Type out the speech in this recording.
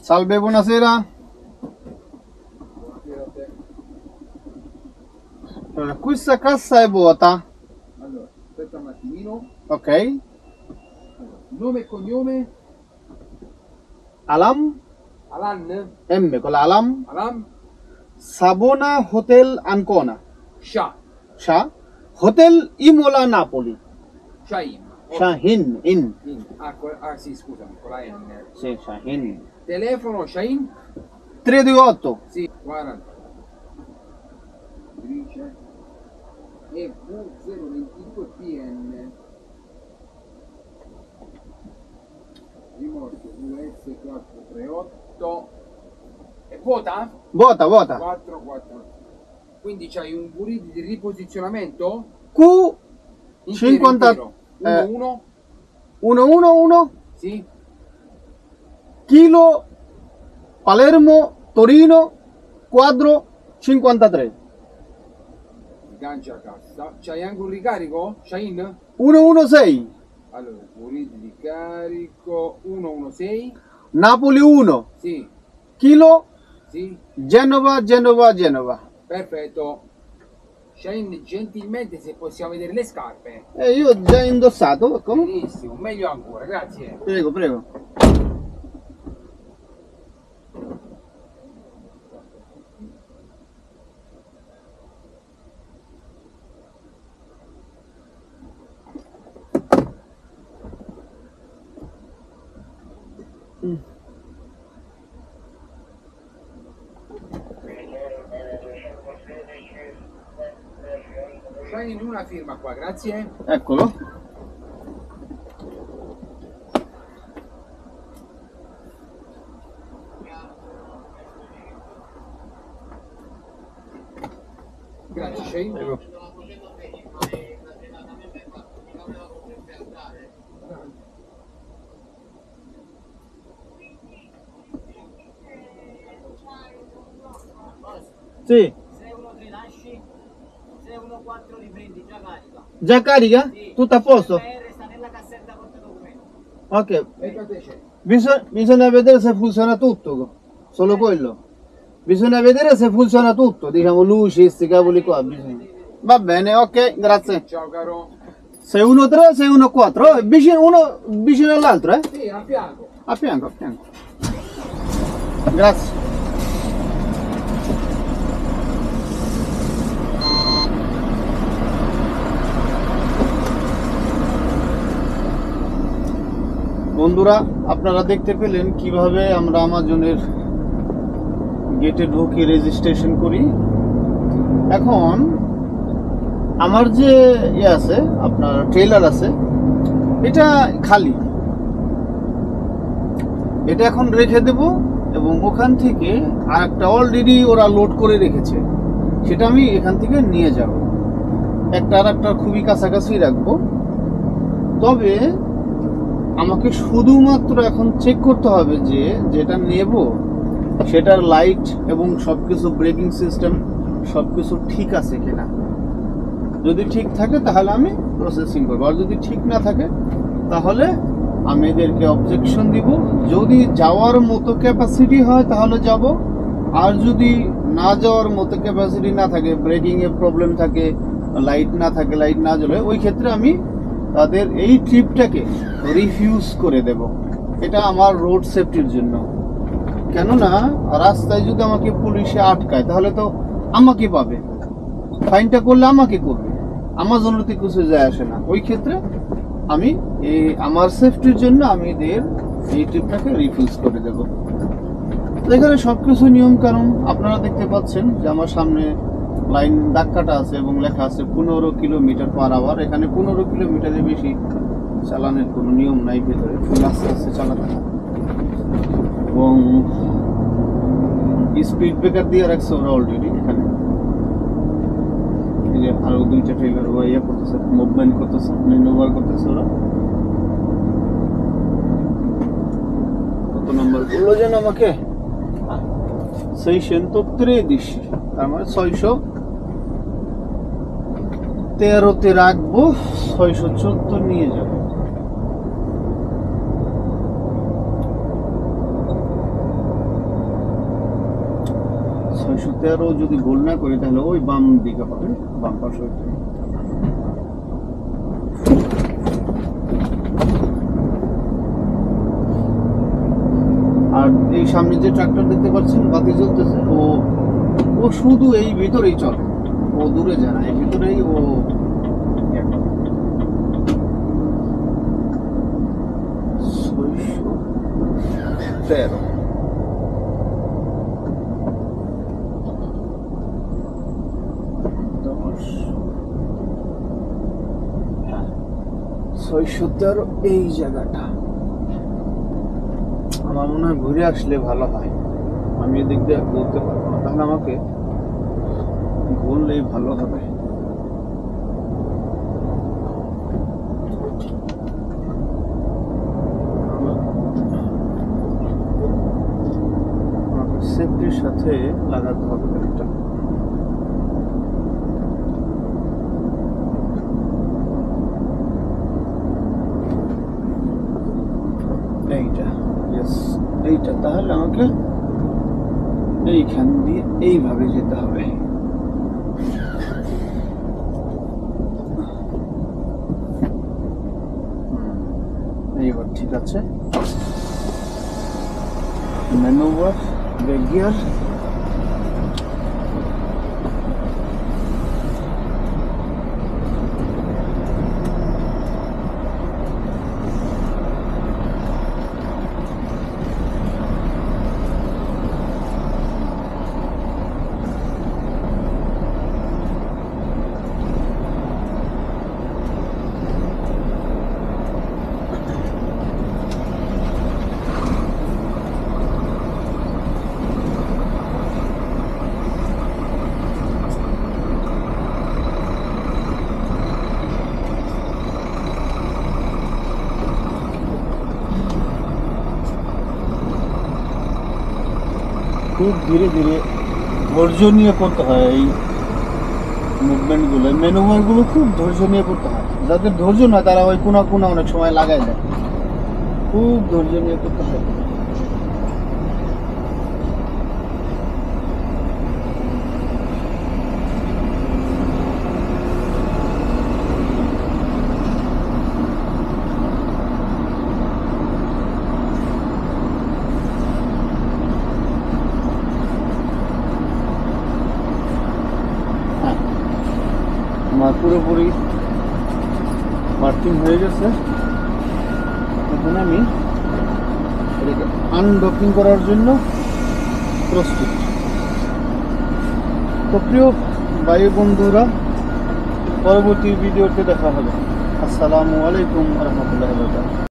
Salve, buonasera. Questa cassa è vuota. Allora, aspetta un attimino. Ok. Allora, nome e cognome? Alam. Alan? M con la Alam. Alam? Sabona Hotel Ancona. Shah. Shah. Hotel Imola Napoli. Shahin. Shahin. In. Sì, scusami, con la N. Sì, Shahin. Telefono Shahin? 328. Sì, 40. Dice e V022 PN. Rimorchio US438. E vuota? Vuota, vuota. 4. Quindi c'hai un burrito di riposizionamento? Q Intero, 50 intero. 1-1? 111 Sì. Kilo Palermo Torino quadro 53 Gancia a cassa. C'hai anche un ricarico? Shahin? 116 Allora, burrito di carico 116. Napoli 1 Sì, Kilo sì. Genova. Perfetto. Shahin, gentilmente se possiamo vedere le scarpe. Io ho già indossato, ecco. Benissimo, meglio ancora, grazie. Prego, prego. Shahin, una firma qua, grazie. Eccolo. Grazie Shahin. Prego. Sì. 613 nasci, 614 riprendi, già carica. Già carica? Sì. Tutto a posto? PR sta nella cassetta porta documenti. Ok. Ecco a te c'è. Bisogna vedere se funziona tutto. Solo quello. Bisogna vedere se funziona tutto. Diciamo luci, sti cavoli qua. Va bene, ok, grazie. Ciao caro. 613, 614. Uno vicino all'altro, eh? Sì, a fianco. A fianco, a fianco. Grazie. বন্ধুরা আপনারা দেখতে পেলেন কিভাবে আমরা আমাজনের গেটে ঢুকে registration করি। এখন আমার যে আছে আপনার ট্রেলার আছে, এটা খালি, এটা এখন রেখে দেব এবং ওখান থেকে আর একটা অলরেডি ওরা লোড করে রেখেছে, সেটা আমি এখান থেকে নিয়ে যাব। একটা আর একটা খুবই কাছাকাছি রাখবো। তবে আমাকে শুধুমাত্র এখন চেক করতে হবে যে যেটা নেব সেটার লাইট এবং সবকিছু ব্রেকিং সিস্টেম সবকিছু ঠিক আছে কিনা। যদি ঠিক থাকে তাহলে আমি প্রসেসিং করবো, আর যদি ঠিক না থাকে তাহলে আমি এদেরকে অবজেকশন দিব। যদি যাওয়ার মতো ক্যাপাসিটি হয় তাহলে যাব, আর যদি না যাওয়ার মতো ক্যাপাসিটি না থাকে, ব্রেকিংয়ে প্রবলেম থাকে, লাইট না থাকে, লাইট না জ্বলে, ওই ক্ষেত্রে আমি তাদের এই ট্রিপটাকে রিফিউজ করে দেব। এটা আমার রোড সেফটির জন্য। কেননা রাস্তায় যদি আমাকে পুলিশে আটকায় তাহলে তো আমাকে পাবে, ফাইনটা করলে আমাকে করবে, আমার জন্য তো কিছু যায় আসে না। ওই ক্ষেত্রে আমি আমার সেফটির জন্য আমি এদের এই ট্রিপটাকে রিফিউজ করে দেব। এখানে সবকিছু নিয়ম কানুন আপনারা দেখতে পাচ্ছেন যে আমার সামনে লাইন দাগ কাটা আছে এবং লেখা আছে 15 কিলোমিটার/আওয়ার। এখানে 15 কিলোমিটারের বেশি চালানোর কোনো নিয়ম নাই ভেতরে, ফুল আস্তে আস্তে চালাতে হয়। এবং স্পিড ব্রেকার দিয়ে রাখছে ওরা অলরেডি এখানে। এই যে আরো দুইটা ট্রেলার ইয়ে করতেছে, মুভমেন্ট করতেছে, ম্যানুভার করতেছে ওরা। কত নম্বর বললো যেন আমাকে? 613, তার মানে 613-তে রাখবো, 614 নিয়ে যাবো। 613 যদি ভুল না করি তাহলে ওই বাম দিকে হবে, বাম পাশে। আর এই সামনে যে ট্রাক্টর দেখতে পাচ্ছেন বাতি জ্বলতেছে, ও শুধু এই ভিতরেই চলে, ও দূরে যায় না, এই ভিতরেই ও 613 613 এই জায়গাটা আমার মনে হয় ঘুরে আসলে ভালো হয়। আমি এদিক দিয়ে বলতে পারবো না, তাহলে আমাকে ঘুরলেই ভালো হবে। আমাকে সেফটির সাথে লাগাতে হবে গাড়িটা। এইটা তাহলে আমাকে এইখান দিয়ে এইভাবে যেতে হবে। এইবার ঠিক আছে, ম্যানুভার, ব্রেক গিয়ার, খুব ধীরে ধীরে ধৈর্য নিয়ে করতে হয় এই মুভমেন্টগুলো, ম্যানুভারগুলো খুব ধৈর্য নিয়ে করতে হয়। যাদের ধৈর্য নয় তারা ওই কোনা কোনা অনেক সময় লাগাই দেয়, খুব ধৈর্য নিয়ে করতে হয়। আমার পুরোপুরি পার্কিং হয়ে গেছে, এখন আমি এটাকে আনডকিং করার জন্য প্রস্তুত। তো প্রিয় ভাই বন্ধুরা, পরবর্তী ভিডিওতে দেখা হবে। আসসালামু আলাইকুম ওয়া রাহমাতুল্লাহি ওয়া বারাকাতুহু।